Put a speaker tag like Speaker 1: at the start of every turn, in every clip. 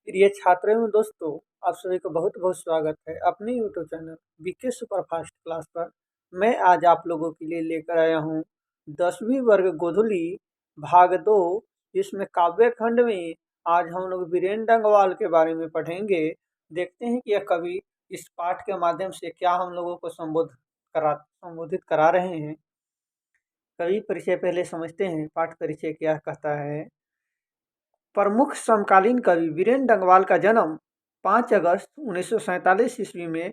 Speaker 1: प्रिय छात्रों एवं दोस्तों, आप सभी का बहुत बहुत स्वागत है अपने YouTube channel BK superfast class पर। मैं आज आप लोगों के लिए लेकर आया हूँ 10वीं वर्ग गोधुली भाग 2। इसमें काव्य खंड में आज हम लोग वीरेंद्र डंगवाल के बारे में पढ़ेंगे। देखते हैं कि यह कवि इस पाठ के माध्यम से क्या हम लोगों को संबोधित करा रहे हैं। कवि परिचय पहले समझते हैं। पाठ परिचय क्या कहता है। प्रमुख समकालीन कवि वीरेंद्र डंगवाल का जन्म 5 अगस्त 1947 ईस्वी में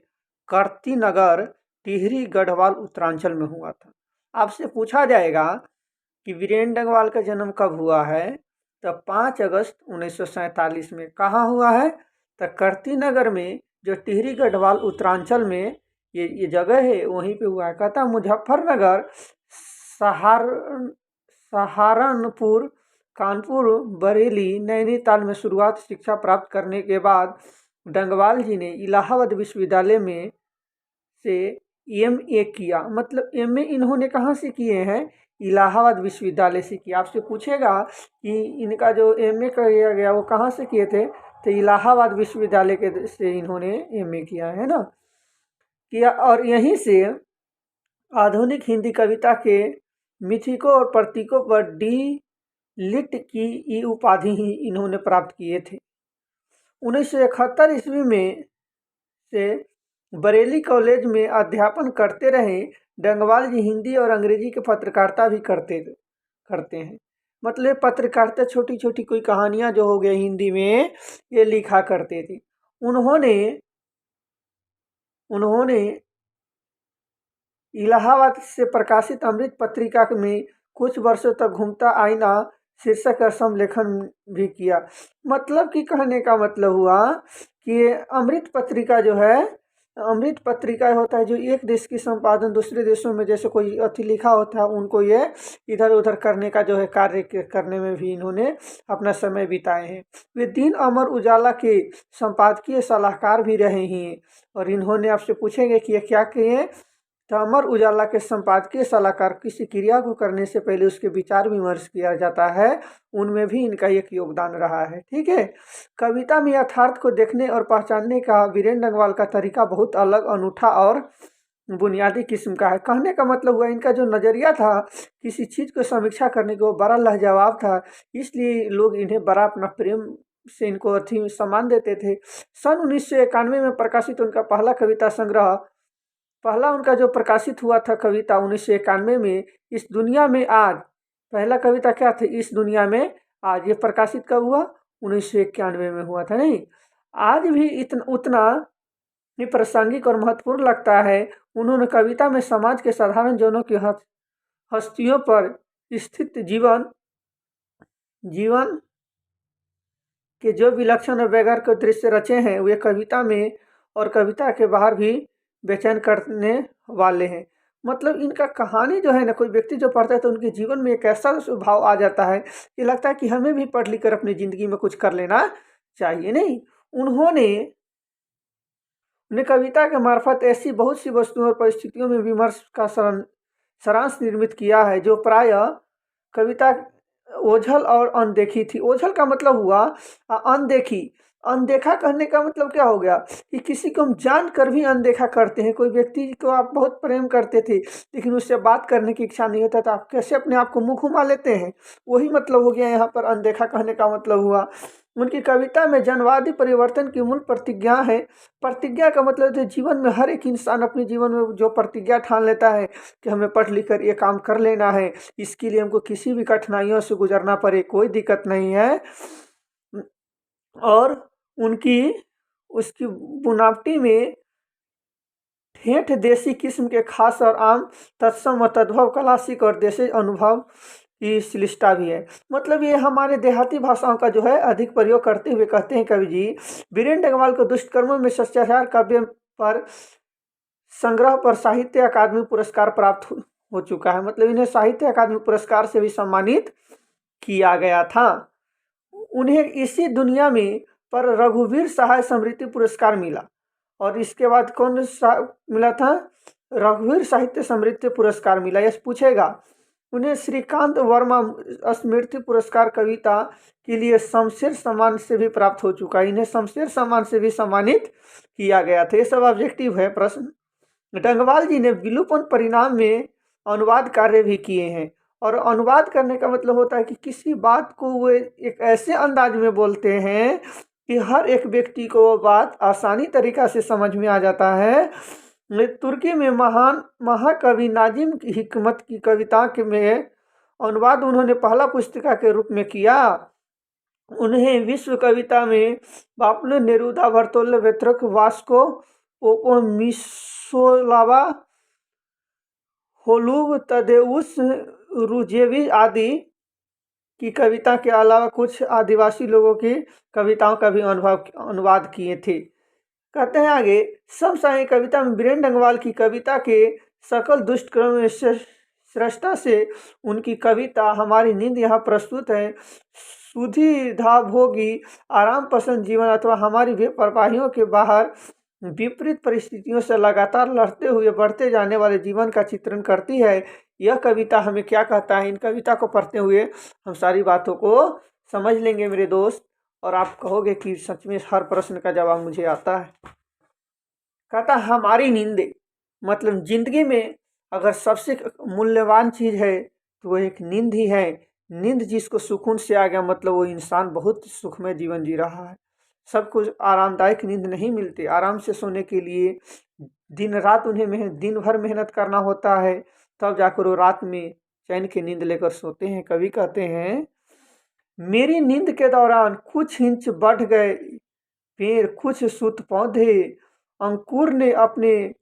Speaker 1: कर्तीनगर टिहरी गढ़वाल उत्तरांचल में हुआ था। आपसे पूछा जाएगा कि वीरेंद्र डंगवाल का जन्म कब हुआ है, तो 5 अगस्त 1947 में। कहाँ हुआ है, तो कर्तीनगर में, जो टिहरी गढ़वाल उत्तरांचल में ये जगह है, वहीं पे हुआ है। कहता मुजफ्फरनगर, सहारनपुर, कानपुर, बरेली, नैनीताल में शुरुआत शिक्षा प्राप्त करने के बाद डंगवाल जी ने इलाहाबाद विश्वविद्यालय में से एमए किया। मतलब एमए इन्होंने कहाँ से किए हैं, इलाहाबाद विश्वविद्यालय से किया। आपसे पूछेगा कि इनका जो एमए किया गया वो कहाँ से किए थे, तो इलाहाबाद विश्वविद्यालय के से इन्होंने एमए किया है ना, किया। और यहीं से आधुनिक हिंदी कविता के मिथिकों और प्रतीकों पर डी लिट की ये उपाधि ही इन्होंने प्राप्त किए थे। 1971 ईस्वी में से बरेली कॉलेज में अध्यापन करते रहे। डंगवाल जी हिंदी और अंग्रेजी की पत्रकारिता भी करते हैं। मतलब पत्रकारिता, छोटी छोटी कोई कहानियाँ जो हो गई हिंदी में, ये लिखा करते थे। उन्होंने इलाहाबाद से प्रकाशित अमृत पत्रिका में कुछ वर्षों तक घूमता आईना शीर्षक का समलेखन भी किया। मतलब कि कहने का मतलब हुआ कि अमृत पत्रिका जो है, अमृत पत्रिका होता है जो एक देश की संपादन दूसरे देशों में, जैसे कोई अति लिखा होता है, उनको ये इधर उधर करने का जो है कार्य करने में भी इन्होंने अपना समय बिताए हैं। वे दिन अमर उजाला के संपादकीय सलाहकार भी रहे हैं। और इन्होंने आपसे पूछेंगे कि ये क्या किए, तो अमर उजाला के संपादकीय सलाहकार किसी क्रिया को करने से पहले उसके विचार विमर्श किया जाता है, उनमें भी इनका एक योगदान रहा है। ठीक है। कविता में यथार्थ को देखने और पहचानने का वीरेंद्र डंगवाल का तरीका बहुत अलग, अनूठा और बुनियादी किस्म का है। कहने का मतलब हुआ इनका जो नज़रिया था किसी चीज़ को समीक्षा करने का, वो बड़ा लाजवाब था। इसलिए लोग इन्हें बड़ा अपना प्रेम से इनको अति सम्मान देते थे। सन 1991 में प्रकाशित उनका पहला उनका जो प्रकाशित हुआ था कविता 1991 में, इस दुनिया में आज। पहला कविता क्या था, इस दुनिया में आज। ये प्रकाशित कब हुआ, 1991 में हुआ था। नहीं, आज भी उतना ही प्रासंगिक और महत्वपूर्ण लगता है। उन्होंने कविता में समाज के साधारण जनों की हस्तियों पर स्थित जीवन के जो विलक्षण और बेगर के दृश्य रचे हैं, वे कविता में और कविता के बाहर भी बेचैन करने वाले हैं। मतलब इनका कहानी जो है ना, कोई व्यक्ति जो पढ़ता है तो उनके जीवन में एक ऐसा स्वभाव आ जाता है कि लगता है कि हमें भी पढ़ लिख कर अपनी ज़िंदगी में कुछ कर लेना चाहिए। नहीं, उन्होंने कविता के मार्फत ऐसी बहुत सी वस्तुओं और परिस्थितियों में विमर्श का सारांश निर्मित किया है जो प्रायः कविता ओझल और अनदेखी थी। ओझल का मतलब हुआ अनदेखी। अनदेखा कहने का मतलब क्या हो गया कि किसी को हम जान कर भी अनदेखा करते हैं। कोई व्यक्ति को आप बहुत प्रेम करते थे लेकिन उससे बात करने की इच्छा नहीं होता, तो आप कैसे अपने आप को मुँह घुमा लेते हैं, वही मतलब हो गया यहाँ पर अनदेखा कहने का मतलब हुआ। उनकी कविता में जनवादी परिवर्तन की मूल प्रतिज्ञा है। प्रतिज्ञा का मतलब है जीवन में हर एक इंसान अपने जीवन में जो प्रतिज्ञा ठान लेता है कि हमें पढ़ लिख कर ये काम कर लेना है, इसके लिए हमको किसी भी कठिनाइयों से गुजरना पड़े, कोई दिक्कत नहीं है। और उसकी बुनावटी में ठेठ देसी किस्म के खास और आम तत्सम और तद्भव क्लासिक और देसी अनुभव की श्लिष्टता भी है। मतलब ये हमारे देहाती भाषाओं का जो है अधिक प्रयोग करते हुए कहते हैं कवि जी, वीरेंद्र डंगवाल को दुष्कर्मों में शिष्टाचार काव्य पर संग्रह पर साहित्य अकादमी पुरस्कार प्राप्त हो चुका है। मतलब इन्हें साहित्य अकादमी पुरस्कार से भी सम्मानित किया गया था। उन्हें इसी दुनिया में पर रघुवीर सहाय स्मृति पुरस्कार मिला। और इसके बाद कौन सा मिला था, रघुवीर साहित्य स्मृति पुरस्कार मिला। यह पूछेगा उन्हें श्रीकांत वर्मा स्मृति पुरस्कार कविता के लिए शमशेर सम्मान से भी प्राप्त हो चुका है। इन्हें शमशेर सम्मान से भी सम्मानित किया गया था। ये सब ऑब्जेक्टिव है प्रश्न। डंगवाल जी ने विलोपन परिणाम में अनुवाद कार्य भी किए हैं। और अनुवाद करने का मतलब होता है कि किसी बात को वो एक ऐसे अंदाज में बोलते हैं कि हर एक व्यक्ति को वो बात आसानी तरीका से समझ में आ जाता है। तुर्की में महान महाकवि नाजिम हिकमत की कविता के में अनुवाद उन्होंने पहला पुस्तिका के रूप में किया। उन्हें विश्व कविता में बापले नेरूदा बर्तोल्द वेत्रक वास्को पोपोमिसोलावा होलुग तदेउस रुजेवी आदि की कविता के अलावा कुछ आदिवासी लोगों की कविताओं का भी अनुवाद किए थे। कहते हैं आगे, समसामयिक कविता में बीरेन डंगवाल की कविता के सकल दुष्टक्रम में श्रेष्ठता से उनकी कविता हमारी नींद यहाँ प्रस्तुत है। सुविधा भोगी आराम पसंद जीवन अथवा हमारी बेपरवाहियों के बाहर विपरीत परिस्थितियों से लगातार लड़ते हुए बढ़ते जाने वाले जीवन का चित्रण करती है। यह कविता हमें क्या कहता है, इन कविता को पढ़ते हुए हम सारी बातों को समझ लेंगे मेरे दोस्त, और आप कहोगे कि सच में हर प्रश्न का जवाब मुझे आता है। कहता हमारी नींदें, मतलब जिंदगी में अगर सबसे मूल्यवान चीज़ है तो वो एक नींद ही है। नींद जिसको सुकून से आ गया मतलब वो इंसान बहुत सुखमय जीवन जी रहा है। सब कुछ आरामदायक नींद नहीं मिलती। आराम से सोने के लिए दिन रात उन्हें दिन भर मेहनत करना होता है, तब जाकर वो रात में चैन की नींद लेकर सोते हैं। कवि कहते हैं, मेरी नींद के दौरान कुछ इंच बढ़ गए पेड़, कुछ सूत पौधे, अंकुर ने अपने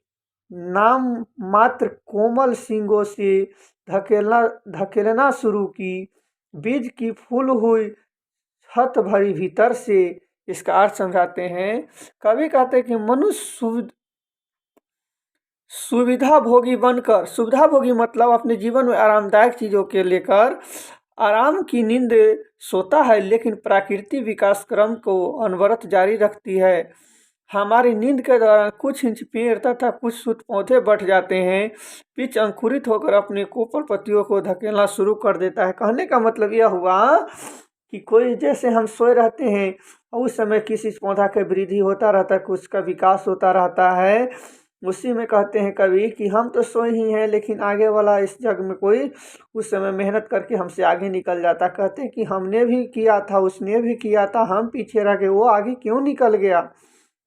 Speaker 1: नाम मात्र कोमल सींगों से धकेलना शुरू की, बीज की फूल हुई छत भरी भीतर से। इसका अर्थ समझाते हैं। कवि कहते हैं कि मनुष्य सुविधा भोगी बनकर, सुविधा भोगी मतलब अपने जीवन में आरामदायक चीज़ों के लेकर आराम की नींद सोता है, लेकिन प्रकृति विकास क्रम को अनवरत जारी रखती है। हमारी नींद के दौरान कुछ इंच पेड़ तथा कुछ सूत पौधे बढ़ जाते हैं, बीज अंकुरित होकर अपने कोमल पत्तियों को धकेलना शुरू कर देता है। कहने का मतलब यह हुआ कि कोई जैसे हम सोए रहते हैं और उस समय किसी पौधा का वृद्धि होता रहता है, कुछ का विकास होता रहता है। उसी में कहते हैं कवि कि हम तो सोए ही हैं, लेकिन आगे वाला इस जग में कोई उस समय मेहनत करके हमसे आगे निकल जाता। कहते हैं कि हमने भी किया था, उसने भी किया था, हम पीछे रह गए, वो आगे क्यों निकल गया।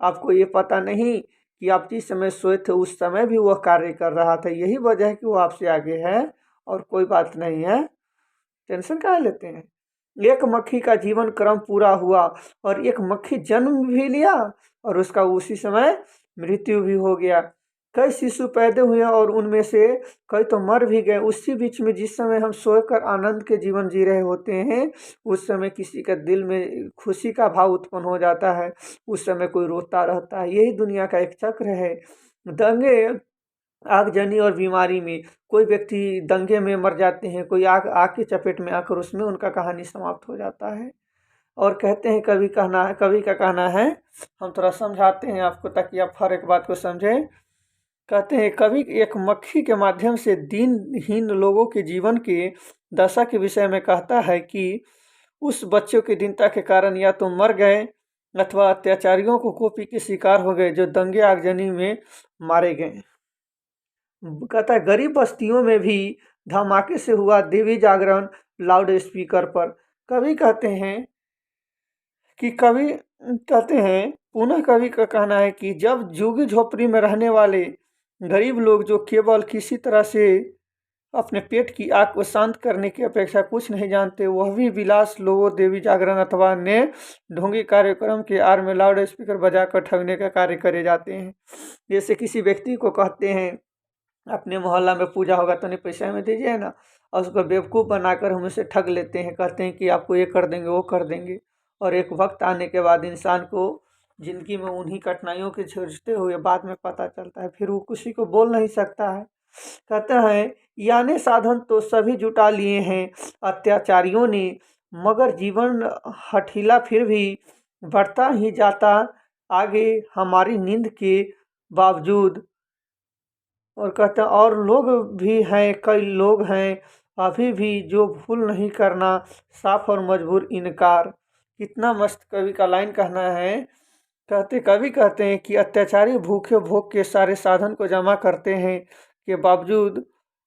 Speaker 1: आपको ये पता नहीं कि आप जिस समय सोए थे उस समय भी वह कार्य कर रहा था। यही वजह है कि वो आपसे आगे है और कोई बात नहीं है। टेंशन काहे लेते हैं। एक मक्खी का जीवन क्रम पूरा हुआ और एक मक्खी जन्म भी लिया और उसका उसी समय मृत्यु भी हो गया। कई शिशु पैदा हुए और उनमें से कई तो मर भी गए। उसी बीच में जिस समय हम सोकर आनंद के जीवन जी रहे होते हैं, उस समय किसी का दिल में खुशी का भाव उत्पन्न हो जाता है, उस समय कोई रोता रहता है। यही दुनिया का एक चक्र है। दंगे, आगजनी और बीमारी में कोई व्यक्ति दंगे में मर जाते हैं, कोई आग के चपेट में आकर उसमें उनका कहानी समाप्त हो जाता है। और कहते हैं कवि का कहना है, हम थोड़ा समझाते हैं आपको ताकि आप हर एक बात को समझें। कहते हैं कवि एक मक्खी के माध्यम से दीनहीन लोगों के जीवन के दशा के विषय में कहता है कि उस बच्चों की दीनता के कारण या तो मर गए अथवा अत्याचारियों को कोपी के शिकार हो गए, जो दंगे आगजनी में मारे गए। कहता है गरीब बस्तियों में भी धमाके से हुआ देवी जागरण लाउड स्पीकर पर। कवि कहते हैं पुनः कवि का कहना है कि जब झुग्गी झोपड़ी में रहने वाले गरीब लोग जो केवल किसी तरह से अपने पेट की आग को शांत करने की अपेक्षा कुछ नहीं जानते, वह भी विलास लोगों देवी जागरण अथवा अन्य ढोंगी कार्यक्रम के आड़ में लाउड स्पीकर बजाकर ठगने का कार्य करे जाते हैं। जैसे किसी व्यक्ति को कहते हैं अपने मोहल्ला में पूजा होगा तो नहीं पैसा में दीजिए ना, और उसको बेवकूफ़ बनाकर हम उसे ठग लेते हैं। कहते हैं कि आपको ये कर देंगे, वो कर देंगे, और एक वक्त आने के बाद इंसान को ज़िंदगी में उन्हीं कठिनाइयों के झेलते हुए बाद में पता चलता है, फिर वो किसी को बोल नहीं सकता है। कहते हैं यानी साधन तो सभी जुटा लिए हैं अत्याचारियों ने, मगर जीवन हठीला फिर भी बढ़ता ही जाता आगे हमारी नींद के बावजूद। और कहते हैं और लोग भी हैं, कई लोग हैं अभी भी जो भूल नहीं करना, साफ और मजबूर इनकार। कितना मस्त कवि का लाइन कहना है। कवि कहते हैं कि अत्याचारी भूखे भोग के सारे साधन को जमा करते हैं के बावजूद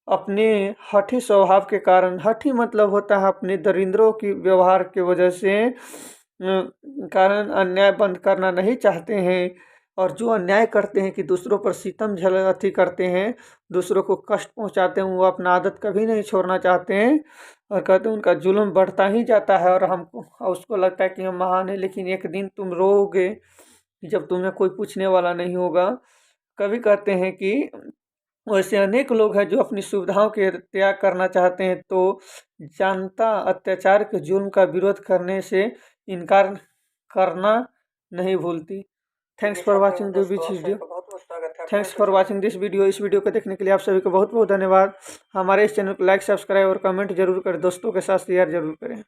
Speaker 1: अपने हठी स्वभाव के कारण, हठी मतलब होता है अपने दरिंद्रों की व्यवहार की वजह से कारण अन्याय बंद करना नहीं चाहते हैं। और जो अन्याय करते हैं कि दूसरों पर सितम झलअथी करते हैं, दूसरों को कष्ट पहुंचाते हैं, वो अपना आदत कभी नहीं छोड़ना चाहते हैं। और कहते हैं उनका जुल्म बढ़ता ही जाता है और हमको उसको लगता है कि हम महान हैं, लेकिन एक दिन तुम रोओगे जब तुम्हें कोई पूछने वाला नहीं होगा। कवि कहते हैं कि वैसे अनेक लोग हैं जो अपनी सुविधाओं के त्याग करना चाहते हैं, तो जनता अत्याचार के जुल्म का विरोध करने से इनकार करना नहीं भूलती। Thanks for watching this video. Thanks for watching this video. इस वीडियो को देखने के लिए आप सभी को बहुत बहुत धन्यवाद। हमारे इस चैनल को लाइक, सब्सक्राइब और कमेंट जरूर करें, दोस्तों के साथ शेयर जरूर करें।